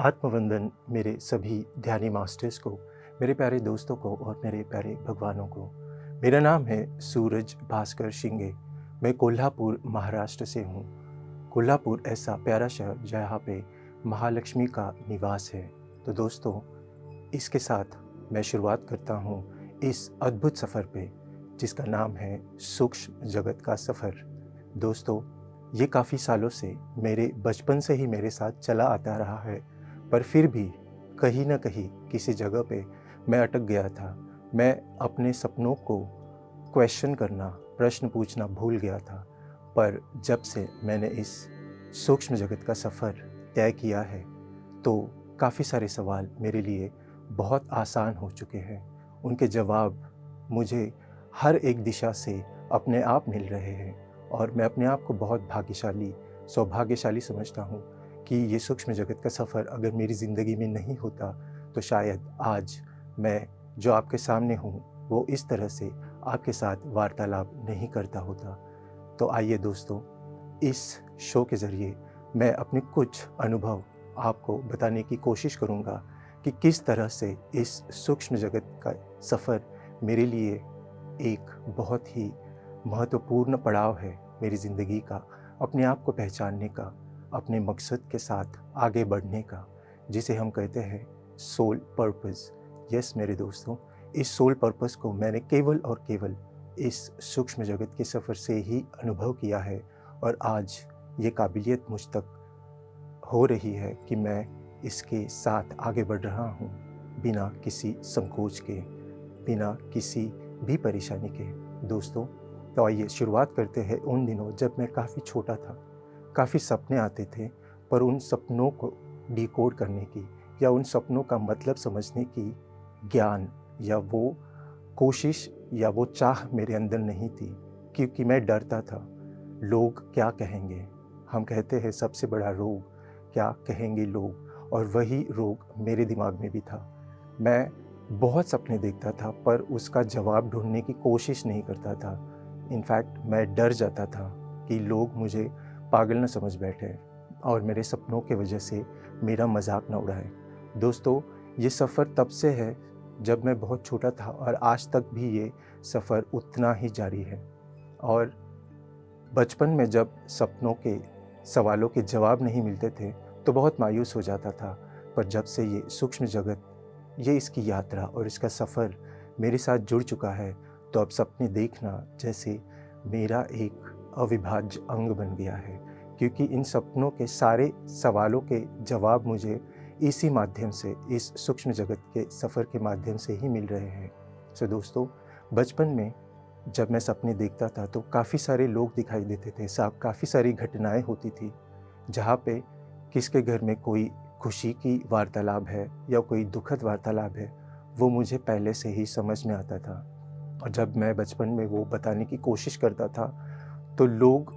आत्मवंदन मेरे सभी ध्यानी मास्टर्स को, मेरे प्यारे दोस्तों को और मेरे प्यारे भगवानों को। मेरा नाम है सूरज भास्कर शिंगे। मैं कोल्हापुर महाराष्ट्र से हूँ। कोल्हापुर ऐसा प्यारा शहर जहाँ पे महालक्ष्मी का निवास है। तो दोस्तों, इसके साथ मैं शुरुआत करता हूँ इस अद्भुत सफ़र पे, जिसका नाम है सूक्ष्म जगत का सफ़र। दोस्तों, ये काफ़ी सालों से मेरे बचपन से ही मेरे साथ चला आता रहा है, पर फिर भी कहीं न कहीं किसी जगह पे मैं अटक गया था। मैं अपने सपनों को क्वेश्चन करना, प्रश्न पूछना भूल गया था। पर जब से मैंने इस सूक्ष्म जगत का सफ़र तय किया है, तो काफ़ी सारे सवाल मेरे लिए बहुत आसान हो चुके हैं। उनके जवाब मुझे हर एक दिशा से अपने आप मिल रहे हैं और मैं अपने आप को बहुत भाग्यशाली, सौभाग्यशाली समझता हूँ कि ये सूक्ष्म जगत का सफ़र अगर मेरी ज़िंदगी में नहीं होता, तो शायद आज मैं जो आपके सामने हूँ, वो इस तरह से आपके साथ वार्तालाप नहीं करता होता। तो आइए दोस्तों, इस शो के ज़रिए मैं अपने कुछ अनुभव आपको बताने की कोशिश करूँगा कि किस तरह से इस सूक्ष्म जगत का सफ़र मेरे लिए एक बहुत ही महत्वपूर्ण पड़ाव है मेरी ज़िंदगी का, अपने आप को पहचानने का, अपने मकसद के साथ आगे बढ़ने का, जिसे हम कहते हैं सोल पर्पस। यस मेरे दोस्तों, इस सोल पर्पस को मैंने केवल और केवल इस सूक्ष्म जगत के सफ़र से ही अनुभव किया है और आज ये काबिलियत मुझ तक हो रही है कि मैं इसके साथ आगे बढ़ रहा हूँ, बिना किसी संकोच के, बिना किसी भी परेशानी के। दोस्तों, तो आइए शुरुआत करते हैं उन दिनों जब मैं काफ़ी छोटा था। काफ़ी सपने आते थे, पर उन सपनों को डिकोड करने की या उन सपनों का मतलब समझने की ज्ञान या वो कोशिश या वो चाह मेरे अंदर नहीं थी, क्योंकि मैं डरता था। लोग क्या कहेंगे? हम कहते हैं सबसे बड़ा रोग क्या कहेंगे लोग, और वही रोग मेरे दिमाग में भी था। मैं बहुत सपने देखता था, पर उसका जवाब ढूँढने की कोशिश नहीं करता था। इनफैक्ट मैं डर जाता था कि लोग मुझे पागल न समझ बैठे और मेरे सपनों के वजह से मेरा मजाक न उड़ाए। दोस्तों, ये सफ़र तब से है जब मैं बहुत छोटा था और आज तक भी ये सफ़र उतना ही जारी है। और बचपन में जब सपनों के सवालों के जवाब नहीं मिलते थे, तो बहुत मायूस हो जाता था। पर जब से ये सूक्ष्म जगत, ये इसकी यात्रा और इसका सफ़र मेरे साथ जुड़ चुका है, तो अब सपने देखना जैसे मेरा एक अविभाज्य अंग बन गया है, क्योंकि इन सपनों के सारे सवालों के जवाब मुझे इसी माध्यम से, इस सूक्ष्म जगत के सफ़र के माध्यम से ही मिल रहे हैं। सो दोस्तों, बचपन में जब मैं सपने देखता था तो काफ़ी सारे लोग दिखाई देते थे, काफ़ी सारी घटनाएं होती थी, जहाँ पे किसके घर में कोई खुशी की वार्तालाप है या कोई दुखद वार्तालाप है, वो मुझे पहले से ही समझ में आता था। और जब मैं बचपन में वो बताने की कोशिश करता था, तो लोग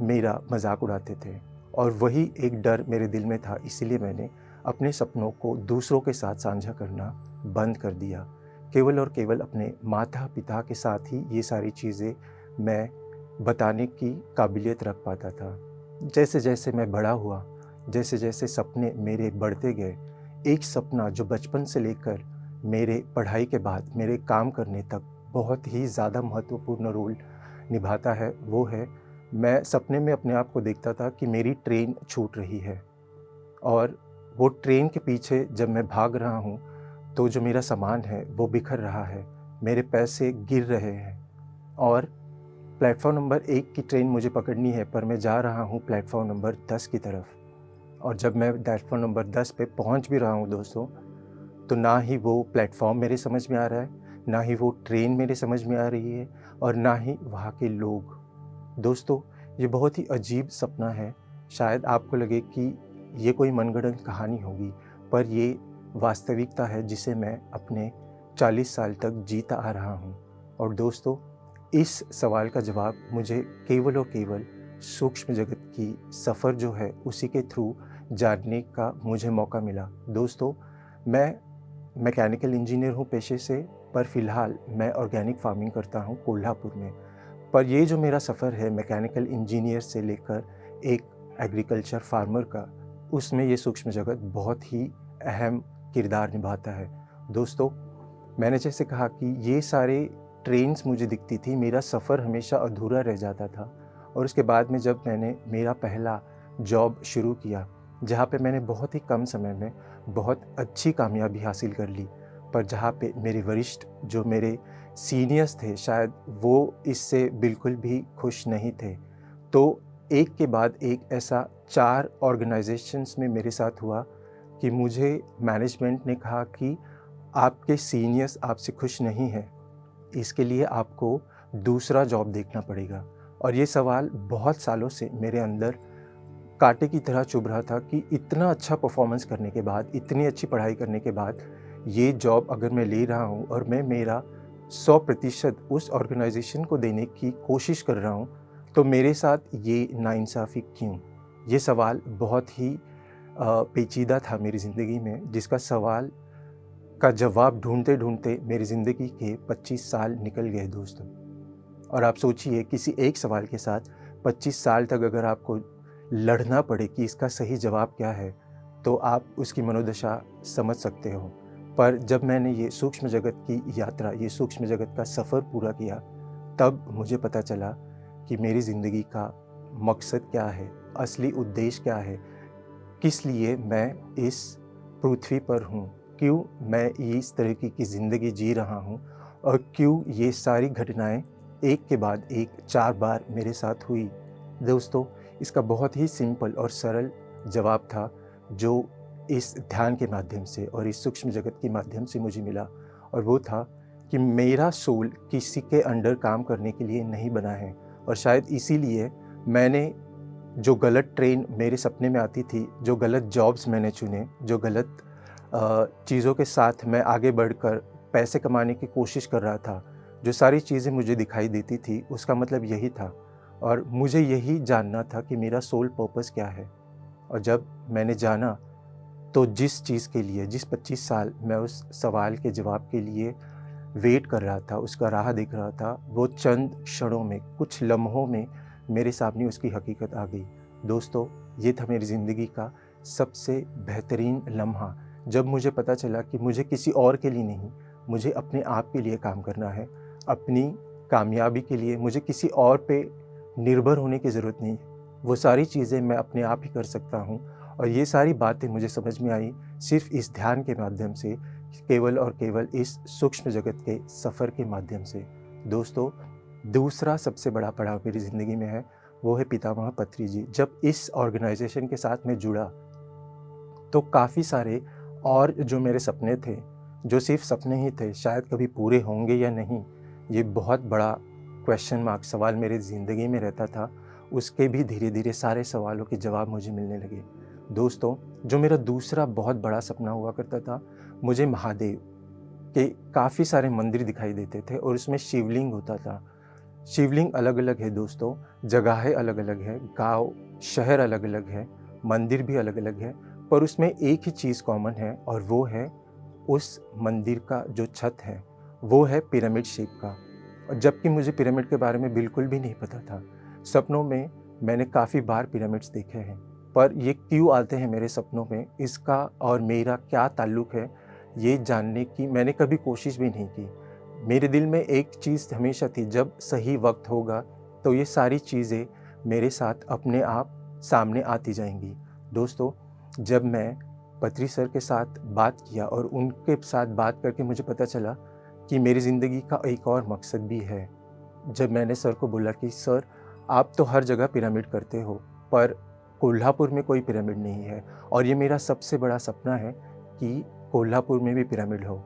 मेरा मजाक उड़ाते थे और वही एक डर मेरे दिल में था। इसीलिए मैंने अपने सपनों को दूसरों के साथ साझा करना बंद कर दिया। केवल और केवल अपने माता पिता के साथ ही ये सारी चीज़ें मैं बताने की काबिलियत रख पाता था। जैसे जैसे मैं बड़ा हुआ, जैसे जैसे सपने मेरे बढ़ते गए, एक सपना जो बचपन से लेकर मेरे पढ़ाई के बाद मेरे काम करने तक बहुत ही ज़्यादा महत्वपूर्ण रोल निभाता है, वो है, मैं सपने में अपने आप को देखता था कि मेरी ट्रेन छूट रही है और वो ट्रेन के पीछे जब मैं भाग रहा हूँ, तो जो मेरा सामान है वो बिखर रहा है, मेरे पैसे गिर रहे हैं और प्लेटफॉर्म नंबर 1 की ट्रेन मुझे पकड़नी है, पर मैं जा रहा हूँ प्लेटफॉर्म नंबर 10 की तरफ। और जब मैं प्लेटफॉर्म नंबर 10 पे पहुँच भी रहा हूँ दोस्तों, तो ना ही वो प्लेटफॉर्म मेरे समझ में आ रहा है, ना ही वो ट्रेन मेरे समझ में आ रही है और ना ही वहाँ के लोग। दोस्तों, ये बहुत ही अजीब सपना है। शायद आपको लगे कि ये कोई मनगढ़ंत कहानी होगी, पर ये वास्तविकता है जिसे मैं अपने 40 साल तक जीता आ रहा हूँ। और दोस्तों, इस सवाल का जवाब मुझे केवल और केवल सूक्ष्म जगत की सफ़र जो है उसी के थ्रू जानने का मुझे मौका मिला। दोस्तों, मैं मैकेनिकल इंजीनियर हूँ पेशे से, पर फ़िलहाल मैं ऑर्गेनिक फार्मिंग करता हूँ कोल्हापुर में। पर ये जो मेरा सफ़र है मैकेनिकल इंजीनियर से लेकर एक एग्रीकल्चर फार्मर का, उसमें ये सूक्ष्म जगत बहुत ही अहम किरदार निभाता है। दोस्तों, मैंने जैसे कहा कि ये सारे ट्रेन्स मुझे दिखती थी, मेरा सफ़र हमेशा अधूरा रह जाता था। और उसके बाद में जब मैंने मेरा पहला जॉब शुरू किया, जहाँ पे मैंने बहुत ही कम समय में बहुत अच्छी कामयाबी हासिल कर ली, पर जहाँ पे मेरे वरिष्ठ जो मेरे सीनियर्स थे, शायद वो इससे बिल्कुल भी खुश नहीं थे। तो एक के बाद एक ऐसा 4 ऑर्गेनाइज़ेशंस में मेरे साथ हुआ कि मुझे मैनेजमेंट ने कहा कि आपके सीनियर्स आपसे खुश नहीं हैं, इसके लिए आपको दूसरा जॉब देखना पड़ेगा। और ये सवाल बहुत सालों से मेरे अंदर कांटे की तरह चुभ रहा था कि इतना अच्छा परफॉर्मेंस करने के बाद, इतनी अच्छी पढ़ाई करने के बाद, ये जॉब अगर मैं ले रहा हूँ और मैं मेरा 100% उस ऑर्गेनाइज़ेशन को देने की कोशिश कर रहा हूँ, तो मेरे साथ ये नाइंसाफ़ी क्यों? ये सवाल बहुत ही पेचीदा था मेरी ज़िंदगी में, जिसका सवाल का जवाब ढूँढते-ढूँढते मेरी ज़िंदगी के 25 साल निकल गए दोस्तों। और आप सोचिए, किसी एक सवाल के साथ 25 साल तक अगर आपको लड़ना पड़े कि इसका सही जवाब क्या है, तो आप उसकी मनोदशा समझ सकते हो। पर जब मैंने ये सूक्ष्म जगत की यात्रा, ये सूक्ष्म जगत का सफ़र पूरा किया, तब मुझे पता चला कि मेरी ज़िंदगी का मकसद क्या है, असली उद्देश्य क्या है, किस लिए मैं इस पृथ्वी पर हूँ, क्यों मैं इस तरीके की ज़िंदगी जी रहा हूँ और क्यों ये सारी घटनाएँ एक के बाद एक 4 बार मेरे साथ हुई। दोस्तों, इसका बहुत ही सिंपल और सरल जवाब था, जो इस ध्यान के माध्यम से और इस सूक्ष्म जगत के माध्यम से मुझे मिला, और वो था कि मेरा सोल किसी के अंडर काम करने के लिए नहीं बना है। और शायद इसीलिए मैंने जो गलत ट्रेन मेरे सपने में आती थी, जो गलत जॉब्स मैंने चुने, जो गलत चीज़ों के साथ मैं आगे बढ़कर पैसे कमाने की कोशिश कर रहा था, जो सारी चीज़ें मुझे दिखाई देती थी, उसका मतलब यही था। और मुझे यही जानना था कि मेरा सोल पर्पस क्या है। और जब मैंने जाना, तो जिस चीज़ के लिए, जिस 25 साल मैं उस सवाल के जवाब के लिए वेट कर रहा था, उसका राह देख रहा था, वो चंद क्षणों में, कुछ लम्हों में मेरे सामने उसकी हकीकत आ गई। दोस्तों, ये था मेरी ज़िंदगी का सबसे बेहतरीन लम्हा, जब मुझे पता चला कि मुझे किसी और के लिए नहीं, मुझे अपने आप के लिए काम करना है। अपनी कामयाबी के लिए मुझे किसी और पे निर्भर होने की ज़रूरत नहीं, वो सारी चीज़ें मैं अपने आप ही कर सकता हूँ। और ये सारी बातें मुझे समझ में आई सिर्फ़ इस ध्यान के माध्यम से, केवल और केवल इस सूक्ष्म जगत के सफ़र के माध्यम से। दोस्तों, दूसरा सबसे बड़ा पड़ाव मेरी ज़िंदगी में है, वो है पितामह पत्री जी। जब इस ऑर्गेनाइज़ेशन के साथ मैं जुड़ा, तो काफ़ी सारे और जो मेरे सपने थे, जो सिर्फ़ सपने ही थे, शायद कभी पूरे होंगे या नहीं, ये बहुत बड़ा क्वेश्चन मार्क सवाल मेरी ज़िंदगी में रहता था। उसके भी धीरे-धीरे सारे सवालों के जवाब मुझे मिलने लगे। दोस्तों, जो मेरा दूसरा बहुत बड़ा सपना हुआ करता था, मुझे महादेव के काफ़ी सारे मंदिर दिखाई देते थे और उसमें शिवलिंग होता था। शिवलिंग अलग-अलग है दोस्तों, जगहें अलग-अलग है, गाँव, शहर अलग-अलग है, मंदिर भी अलग-अलग है, पर उसमें एक ही चीज़ कॉमन है, और वो है उस मंदिर का जो छत है, वो है पिरामिड शेप का। और जबकि मुझे पिरामिड के बारे में बिल्कुल भी नहीं पता था। सपनों में मैंने काफ़ी बार पिरामिड्स देखे हैं, पर ये क्यों आते हैं मेरे सपनों में, इसका और मेरा क्या ताल्लुक़ है, ये जानने की मैंने कभी कोशिश भी नहीं की। मेरे दिल में एक चीज़ हमेशा थी, जब सही वक्त होगा, तो ये सारी चीज़ें मेरे साथ अपने आप सामने आती जाएँगी। दोस्तों, जब मैं पत्री सर के साथ बात किया और उनके साथ बात करके मुझे पता चला कि मेरी ज़िंदगी का एक और मकसद भी है। जब मैंने सर को बोला कि सर, आप तो हर जगह पिरामिड करते हो, पर कोल्हापुर में कोई पिरामिड नहीं है, और ये मेरा सबसे बड़ा सपना है कि कोल्हापुर में भी पिरामिड हो।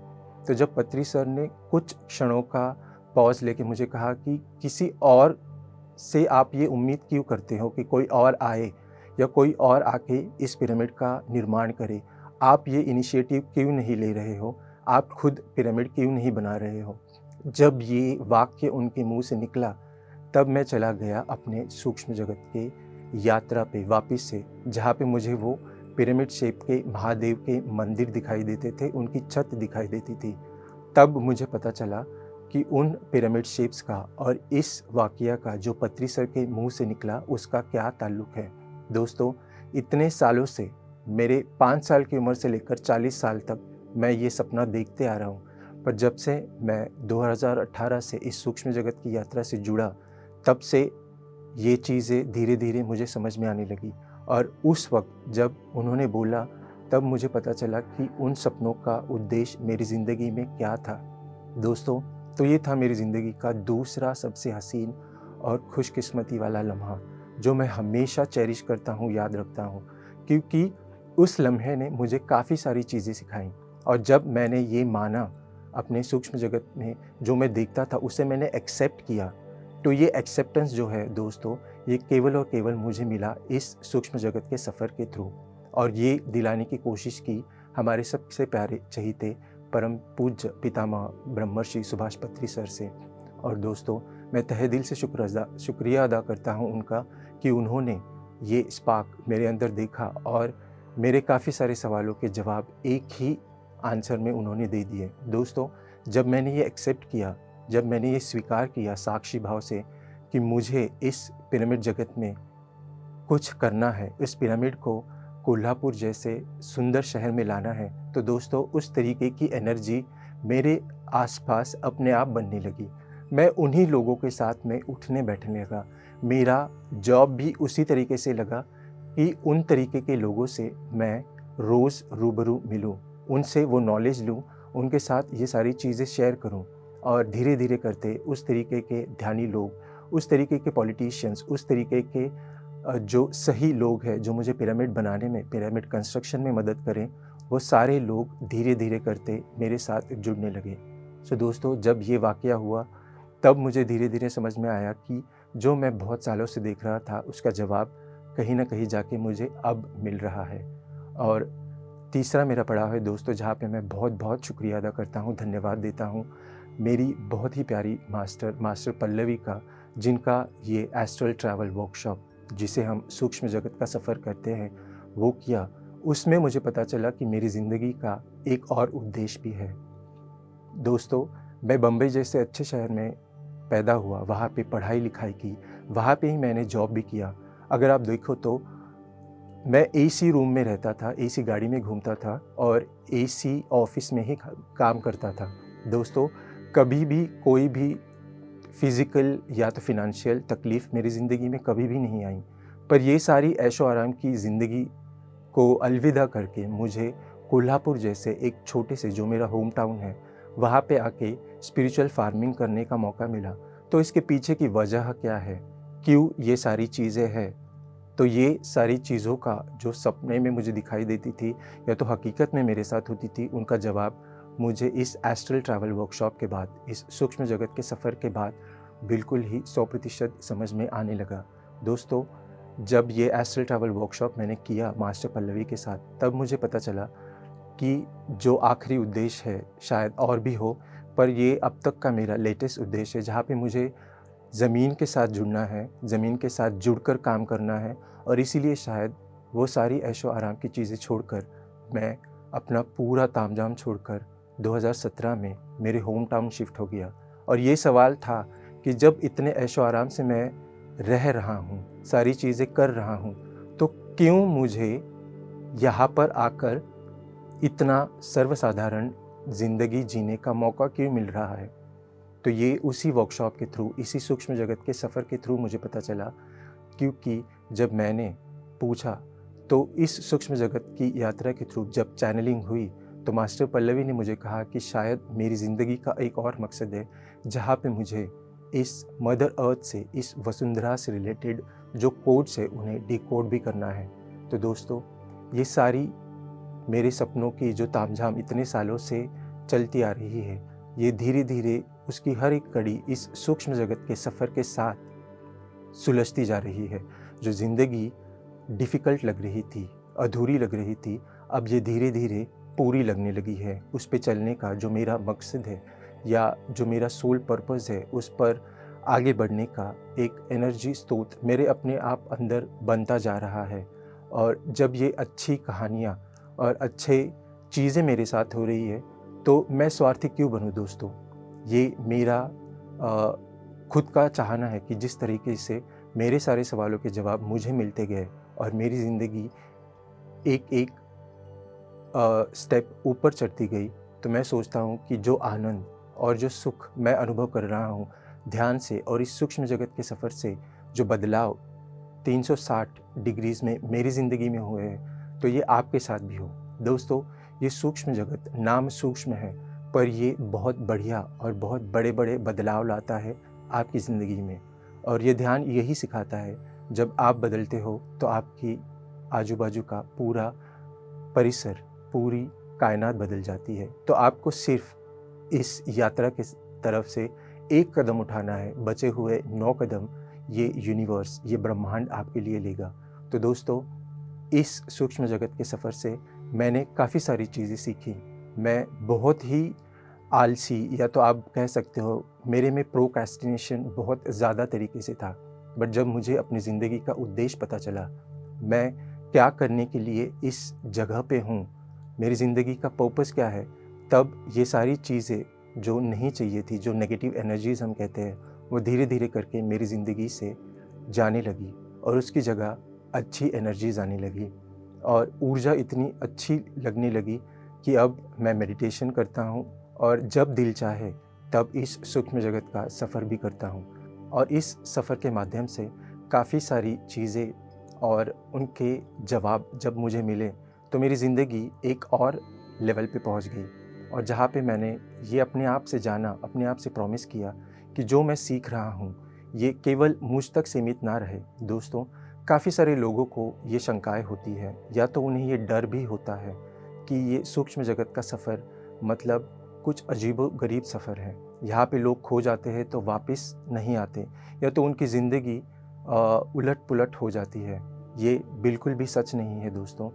तो जब पत्री सर ने कुछ क्षणों का पॉज़ लेके मुझे कहा कि किसी और से आप ये उम्मीद क्यों करते हो कि कोई और आए या कोई और आके इस पिरामिड का निर्माण करे? आप ये इनिशिएटिव क्यों नहीं ले रहे हो? आप खुद पिरामिड क्यों नहीं बना रहे हो? जब ये वाक्य उनके मुँह से निकला, तब मैं चला गया अपने सूक्ष्म जगत के यात्रा पे वापस से, जहाँ पे मुझे वो पिरामिड शेप के महादेव के मंदिर दिखाई देते थे, उनकी छत दिखाई देती थी। तब मुझे पता चला कि उन पिरामिड शेप्स का और इस वाक़या का जो पत्री सर के मुँह से निकला, उसका क्या ताल्लुक़ है। दोस्तों, इतने सालों से मेरे 5 साल की उम्र से लेकर 40 साल तक मैं ये सपना देखते आ रहा हूँ। पर जब से मैं 2018 से इस सूक्ष्म जगत की यात्रा से जुड़ा, तब से ये चीज़ें धीरे-धीरे मुझे समझ में आने लगी। और उस वक़्त जब उन्होंने बोला, तब मुझे पता चला कि उन सपनों का उद्देश्य मेरी ज़िंदगी में क्या था। दोस्तों, तो ये था मेरी ज़िंदगी का दूसरा सबसे हसीन और खुशकिस्मती वाला लम्हा, जो मैं हमेशा चेरिश करता हूँ, याद रखता हूँ, क्योंकि उस लम्हे ने मुझे काफ़ी सारी चीज़ें सिखाईं। और जब मैंने ये माना, अपने सूक्ष्म जगत में जो मैं देखता था उसे मैंने एक्सेप्ट किया, तो ये एक्सेप्टेंस जो है दोस्तों, ये केवल और केवल मुझे मिला इस सूक्ष्म जगत के सफ़र के थ्रू। और ये दिलाने की कोशिश की हमारे सबसे प्यारे चहीते परम पूज्य पितामह ब्रह्मर्षि सुभाष पत्री सर से। और दोस्तों, मैं तहे दिल से शुक्रिया अदा करता हूँ उनका कि उन्होंने ये स्पार्क मेरे अंदर देखा और मेरे काफ़ी सारे सवालों के जवाब एक ही आंसर में उन्होंने दे दिए। दोस्तों, जब मैंने ये एक्सेप्ट किया, जब मैंने ये स्वीकार किया साक्षी भाव से कि मुझे इस पिरामिड जगत में कुछ करना है, इस पिरामिड को कोल्हापुर जैसे सुंदर शहर में लाना है, तो दोस्तों उस तरीके की एनर्जी मेरे आसपास अपने आप बनने लगी। मैं उन्हीं लोगों के साथ में उठने बैठने लगा। मेरा जॉब भी उसी तरीके से लगा कि उन तरीके के लोगों से मैं रोज़ रूबरू मिलूं, उनसे वो नॉलेज लूं, उनके साथ ये सारी चीज़ें शेयर करूं। और धीरे-धीरे करते उस तरीके के ध्यानी लोग, उस तरीके के पॉलिटिशियंस, उस तरीके के जो सही लोग हैं, जो मुझे पिरामिड बनाने में, पिरामिड कंस्ट्रक्शन में मदद करें, वो सारे लोग धीरे-धीरे करते मेरे साथ जुड़ने लगे। सो दोस्तों, जब ये वाक़या हुआ, तब मुझे धीरे-धीरे समझ में आया कि जो मैं बहुत सालों से देख रहा था, उसका जवाब कहीं न कहीं जाके मुझे अब मिल रहा है। और तीसरा मेरा पड़ाव है दोस्तों, जहाँ पे मैं बहुत-बहुत शुक्रिया अदा करता हूँ, धन्यवाद देता हूँ मेरी बहुत ही प्यारी मास्टर पल्लवी का, जिनका ये एस्ट्रल ट्रैवल वर्कशॉप, जिसे हम सूक्ष्म जगत का सफ़र कहते हैं, वो किया। उसमें मुझे पता चला कि मेरी ज़िंदगी का एक और उद्देश्य भी है। दोस्तों, मैं बम्बई जैसे अच्छे शहर में पैदा हुआ, वहाँ पे पढ़ाई-लिखाई की, वहाँ पे ही मैंने जॉब भी किया। अगर आप देखो तो मैं एसी रूम में रहता था, एसी गाड़ी में घूमता था और एसी ऑफ़िस में ही काम करता था। दोस्तों, कभी भी कोई भी फ़िज़िकल या तो फ़ाइनेंशियल तकलीफ़ मेरी ज़िंदगी में कभी भी नहीं आई। पर ये सारी ऐशो-आराम की ज़िंदगी को अलविदा करके मुझे कोल्हापुर जैसे एक छोटे से, जो मेरा होम टाउन है, वहाँ पे आके स्पिरिचुअल फार्मिंग करने का मौका मिला। तो इसके पीछे की वजह क्या है? क्यों ये सारी चीज़ें हैं? तो ये सारी चीज़ों का जो सपने में मुझे दिखाई देती थी या तो हकीकत में मेरे साथ होती थी, उनका जवाब मुझे इस एस्ट्रल ट्रैवल वर्कशॉप के बाद, इस सूक्ष्म जगत के सफ़र के बाद बिल्कुल ही 100% समझ में आने लगा। दोस्तों, जब ये एस्ट्रल ट्रैवल वर्कशॉप मैंने किया मास्टर पल्लवी के साथ, तब मुझे पता चला कि जो आखिरी उद्देश्य है, शायद और भी हो, पर ये अब तक का मेरा लेटेस्ट उद्देश्य है, जहाँ पे मुझे ज़मीन के साथ जुड़ना है, ज़मीन के साथ जुड़कर काम करना है। और इसीलिए शायद वो सारी ऐशो-आराम की चीज़ें छोड़कर मैं अपना पूरा तामझाम छोड़कर 2017 में मेरे होम टाउन शिफ्ट हो गया। और ये सवाल था कि जब इतने ऐशो-आराम से मैं रह रहा हूँ, सारी चीज़ें कर रहा हूँ, तो क्यों मुझे यहाँ पर आकर इतना सर्वसाधारण ज़िंदगी जीने का मौका क्यों मिल रहा है? तो ये उसी वर्कशॉप के थ्रू, इसी सूक्ष्म जगत के सफ़र के थ्रू मुझे पता चला। क्योंकि जब मैंने पूछा, तो इस सूक्ष्म जगत की यात्रा के थ्रू जब चैनलिंग हुई, तो मास्टर पल्लवी ने मुझे कहा कि शायद मेरी ज़िंदगी का एक और मकसद है, जहाँ पे मुझे इस मदर अर्थ से, इस वसुंधरा से रिलेटेड जो कोड्स है, उन्हें डिकोड भी करना है। तो दोस्तों, ये सारी मेरे सपनों की जो तामझाम इतने सालों से चलती आ रही है, ये धीरे-धीरे उसकी हर एक कड़ी इस सूक्ष्म जगत के सफ़र के साथ सुलझती जा रही है। जो ज़िंदगी डिफ़िकल्ट लग रही थी, अधूरी लग रही थी, अब ये धीरे-धीरे पूरी लगने लगी है। उस पे चलने का जो मेरा मकसद है या जो मेरा सोल पर्पज़ है, उस पर आगे बढ़ने का एक एनर्जी स्रोत मेरे अपने आप अंदर बनता जा रहा है। और जब ये अच्छी कहानियाँ और अच्छे चीज़ें मेरे साथ हो रही है, तो मैं स्वार्थी क्यों बनूँ दोस्तों? ये मेरा खुद का चाहना है कि जिस तरीके से मेरे सारे सवालों के जवाब मुझे मिलते गए और मेरी ज़िंदगी एक-एक स्टेप ऊपर चढ़ती गई तो मैं सोचता हूँ कि जो आनंद और जो सुख मैं अनुभव कर रहा हूँ ध्यान से और इस सूक्ष्म जगत के सफ़र से, जो बदलाव 360 डिग्रीज़ में मेरी ज़िंदगी में हुए हैं, तो ये आपके साथ भी हो। दोस्तों, ये सूक्ष्म जगत नाम सूक्ष्म है, पर ये बहुत बढ़िया और बहुत बड़े-बड़े बदलाव लाता है आपकी ज़िंदगी में। और ये ध्यान यही सिखाता है, जब आप बदलते हो तो आपकी आजू-बाजू का पूरा परिसर, पूरी कायनात बदल जाती है। तो आपको सिर्फ़ इस यात्रा की तरफ से एक कदम उठाना है, बचे हुए 9 कदम ये यूनिवर्स, ये ब्रह्मांड आपके लिए लेगा। तो दोस्तों, इस सूक्ष्म जगत के सफ़र से मैंने काफ़ी सारी चीज़ें सीखी। मैं बहुत ही आलसी, या तो आप कह सकते हो मेरे में प्रोक्रेस्टिनेशन बहुत ज़्यादा तरीके से था। बट जब मुझे अपनी ज़िंदगी का उद्देश्य पता चला, मैं क्या करने के लिए इस जगह पे हूँ, मेरी ज़िंदगी का पर्पस क्या है, तब ये सारी चीज़ें जो नहीं चाहिए थी, जो नेगेटिव एनर्जीज़ हम कहते हैं, वो धीरे-धीरे करके मेरी ज़िंदगी से जाने लगी और उसकी जगह अच्छी एनर्जीज़ आने लगी और ऊर्जा इतनी अच्छी लगने लगी कि अब मैं मेडिटेशन करता हूँ और जब दिल चाहे तब इस सूक्ष्म जगत का सफ़र भी करता हूँ। और इस सफ़र के माध्यम से काफ़ी सारी चीज़ें और उनके जवाब जब मुझे मिले, तो मेरी ज़िंदगी एक और लेवल पे पहुँच गई। और जहाँ पे मैंने ये अपने आप से जाना, अपने आप से प्रॉमिस किया कि जो मैं सीख रहा हूँ, ये केवल मुझ तक सीमित ना रहे। दोस्तों, काफ़ी सारे लोगों को ये शंकाएँ होती है, या तो उन्हें ये डर भी होता है कि ये सूक्ष्म जगत का सफ़र मतलब कुछ अजीबो-गरीब सफ़र है। यहाँ पे लोग खो जाते हैं तो वापस नहीं आते, या तो उनकी ज़िंदगी उलट-पुलट हो जाती है। ये बिल्कुल भी सच नहीं है दोस्तों।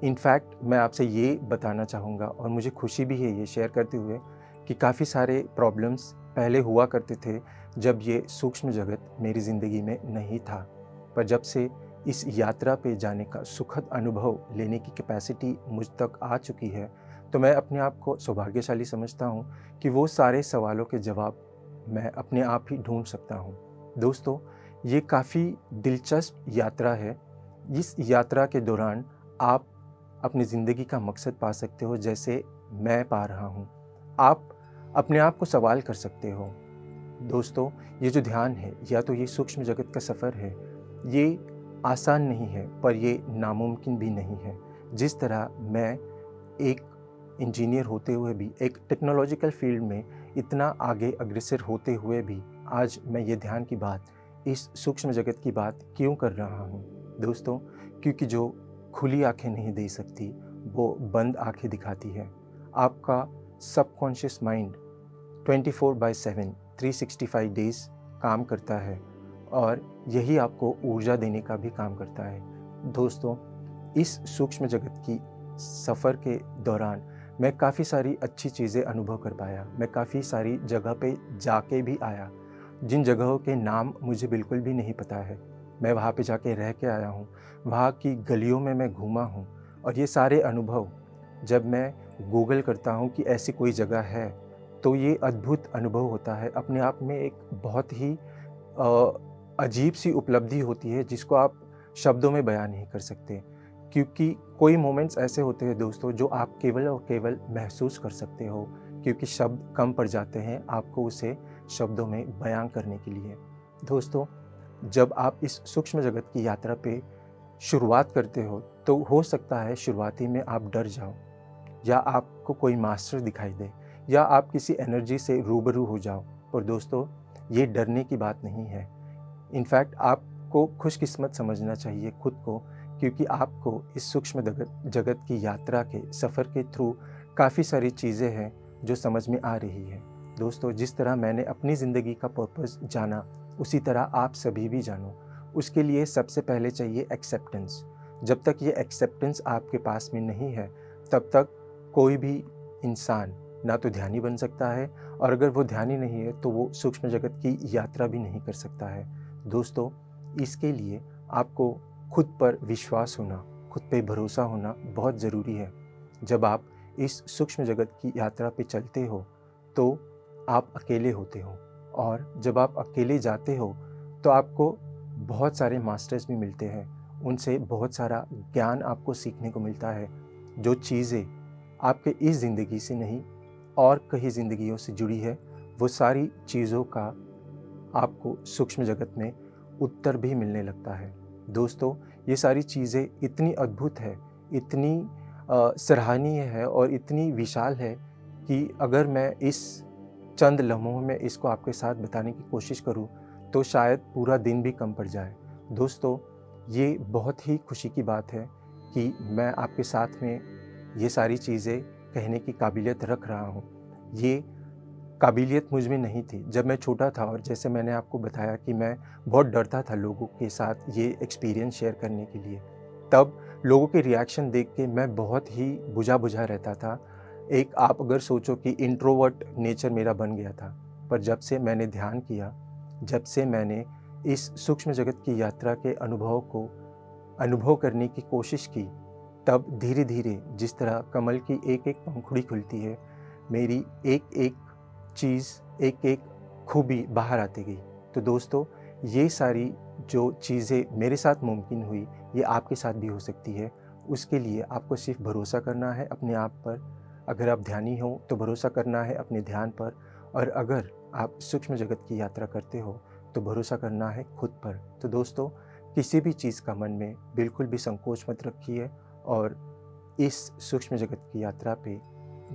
इनफैक्ट मैं आपसे ये बताना चाहूँगा और मुझे खुशी भी है ये शेयर करते हुए कि काफ़ी सारे प्रॉब्लम्स पहले हुआ करते थे जब ये सूक्ष्म जगत मेरी ज़िंदगी में नहीं था। पर जब से इस यात्रा पे जाने का सुखद अनुभव लेने की कैपेसिटी मुझ तक आ चुकी है, तो मैं अपने आप को सौभाग्यशाली समझता हूँ कि वो सारे सवालों के जवाब मैं अपने आप ही ढूँढ सकता हूँ। दोस्तों, ये काफ़ी दिलचस्प यात्रा है। इस यात्रा के दौरान आप अपनी ज़िंदगी का मकसद पा सकते हो, जैसे मैं पा रहा हूँ। आप अपने आप को सवाल कर सकते हो। दोस्तों, ये जो ध्यान है, या तो ये सूक्ष्म जगत का सफ़र है, ये आसान नहीं है, पर ये नामुमकिन भी नहीं है। जिस तरह मैं एक इंजीनियर होते हुए भी, एक टेक्नोलॉजिकल फ़ील्ड में इतना आगे अग्रसर होते हुए भी, आज मैं ये ध्यान की बात, इस सूक्ष्म जगत की बात क्यों कर रहा हूँ? दोस्तों, क्योंकि जो खुली आँखें नहीं दे सकती, वो बंद आँखें दिखाती है। आपका सबकॉन्शियस माइंड 24/7 365 डेज़ काम करता है और यही आपको ऊर्जा देने का भी काम करता है। दोस्तों, इस सूक्ष्म जगत की सफ़र के दौरान मैं काफ़ी सारी अच्छी चीज़ें अनुभव कर पाया। मैं काफ़ी सारी जगह पे जाके भी आया, जिन जगहों के नाम मुझे बिल्कुल भी नहीं पता है। मैं वहाँ पे जाके रह के आया हूँ, वहाँ की गलियों में मैं घूमा हूँ और ये सारे अनुभव जब मैं गूगल करता हूँ कि ऐसी कोई जगह है, तो ये अद्भुत अनुभव होता है। अपने आप में एक बहुत ही अजीब-सी उपलब्धि होती है जिसको आप शब्दों में बयान नहीं कर सकते। क्योंकि कोई मोमेंट्स ऐसे होते हैं दोस्तों, जो आप केवल और केवल महसूस कर सकते हो, क्योंकि शब्द कम पड़ जाते हैं आपको उसे शब्दों में बयान करने के लिए। दोस्तों, जब आप इस सूक्ष्म जगत की यात्रा पे शुरुआत करते हो, तो हो सकता है शुरुआती में आप डर जाओ, या आपको कोई मास्टर दिखाई दे, या आप किसी एनर्जी से रूबरू हो जाओ। और दोस्तों, ये डरने की बात नहीं है। इनफैक्ट आपको खुशकिस्मत समझना चाहिए खुद को, क्योंकि आपको इस सूक्ष्म जगत की यात्रा के सफ़र के थ्रू काफ़ी सारी चीज़ें हैं जो समझ में आ रही है। दोस्तों, जिस तरह मैंने अपनी ज़िंदगी का पर्पस जाना, उसी तरह आप सभी भी जानो। उसके लिए सबसे पहले चाहिए एक्सेप्टेंस। जब तक ये एक्सेप्टेंस आपके पास में नहीं है, तब तक कोई भी इंसान ना तो ध्यानी बन सकता है, और अगर वो ध्यानी नहीं है तो वो सूक्ष्म जगत की यात्रा भी नहीं कर सकता है। दोस्तों, इसके लिए आपको खुद पर विश्वास होना, खुद पे भरोसा होना बहुत ज़रूरी है। जब आप इस सूक्ष्म जगत की यात्रा पे चलते हो, तो आप अकेले होते हो, और जब आप अकेले जाते हो तो आपको बहुत सारे मास्टर्स भी मिलते हैं। उनसे बहुत सारा ज्ञान आपको सीखने को मिलता है। जो चीज़ें आपके इस ज़िंदगी से नहीं और कई ज़िंदगियों से जुड़ी है, वो सारी चीज़ों का आपको सूक्ष्म जगत में उत्तर भी मिलने लगता है। दोस्तों, ये सारी चीज़ें इतनी अद्भुत है, इतनी सराहनीय है और इतनी विशाल है कि अगर मैं इस चंद लम्हों में इसको आपके साथ बताने की कोशिश करूं, तो शायद पूरा दिन भी कम पड़ जाए। दोस्तों, ये बहुत ही खुशी की बात है कि मैं आपके साथ में ये सारी चीज़ें कहने की काबिलियत रख रहा हूँ। ये काबिलियत मुझ में नहीं थी। जब मैं छोटा था और जैसे मैंने आपको बताया कि मैं बहुत डरता था लोगों के साथ ये एक्सपीरियंस शेयर करने के लिए, तब लोगों के रिएक्शन देख के मैं बहुत ही बुझा-बुझा रहता था। एक आप अगर सोचो कि इंट्रोवर्ट नेचर मेरा बन गया था। पर जब से मैंने ध्यान किया, जब से मैंने इस सूक्ष्म जगत की यात्रा के अनुभव को अनुभव करने की कोशिश की, तब धीरे-धीरे जिस तरह कमल की एक-एक पंखुड़ी खुलती है, मेरी एक-एक चीज़, एक-एक खूबी बाहर आती गई। तो दोस्तों, ये सारी जो चीज़ें मेरे साथ मुमकिन हुई, ये आपके साथ भी हो सकती है। उसके लिए आपको सिर्फ़ भरोसा करना है अपने आप पर। अगर आप ध्यानी हो, तो भरोसा करना है अपने ध्यान पर, और अगर आप सूक्ष्म जगत की यात्रा करते हो, तो भरोसा करना है खुद पर। तो दोस्तों, किसी भी चीज़ का मन में बिल्कुल भी संकोच मत रखिए और इस सूक्ष्म जगत की यात्रा पे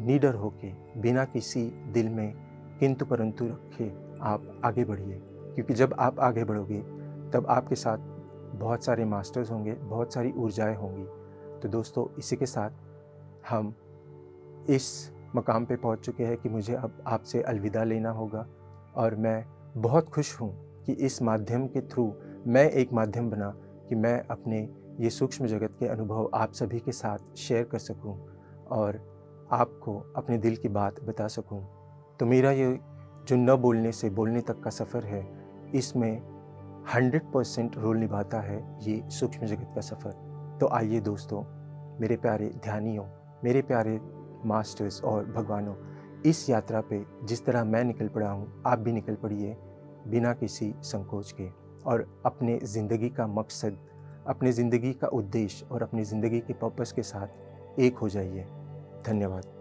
निडर होके, बिना किसी दिल में किंतु परंतु रखे आप आगे बढ़िए। क्योंकि जब आप आगे बढ़ोगे, तब आपके साथ बहुत सारे मास्टर्स होंगे, बहुत सारी ऊर्जाएँ होंगी। तो दोस्तों, इसी के साथ हम इस मकाम पे पहुंच चुके हैं कि मुझे अब आपसे अलविदा लेना होगा, और मैं बहुत खुश हूँ कि इस माध्यम के थ्रू मैं एक माध्यम बना कि मैं अपने ये सूक्ष्म जगत के अनुभव आप सभी के साथ शेयर कर सकूं और आपको अपने दिल की बात बता सकूं। तो मेरा ये जो न बोलने से बोलने तक का सफ़र है, इसमें 100% रोल निभाता है ये सूक्ष्म जगत का सफ़र। तो आइए दोस्तों, मेरे प्यारे ध्यानियों, मेरे प्यारे मास्टर्स और भगवानों, इस यात्रा पे जिस तरह मैं निकल पड़ा हूँ, आप भी निकल पड़िए बिना किसी संकोच के, और अपने ज़िंदगी का मकसद, अपने ज़िंदगी का उद्देश्य और अपनी ज़िंदगी के पर्पस के साथ एक हो जाइए। धन्यवाद।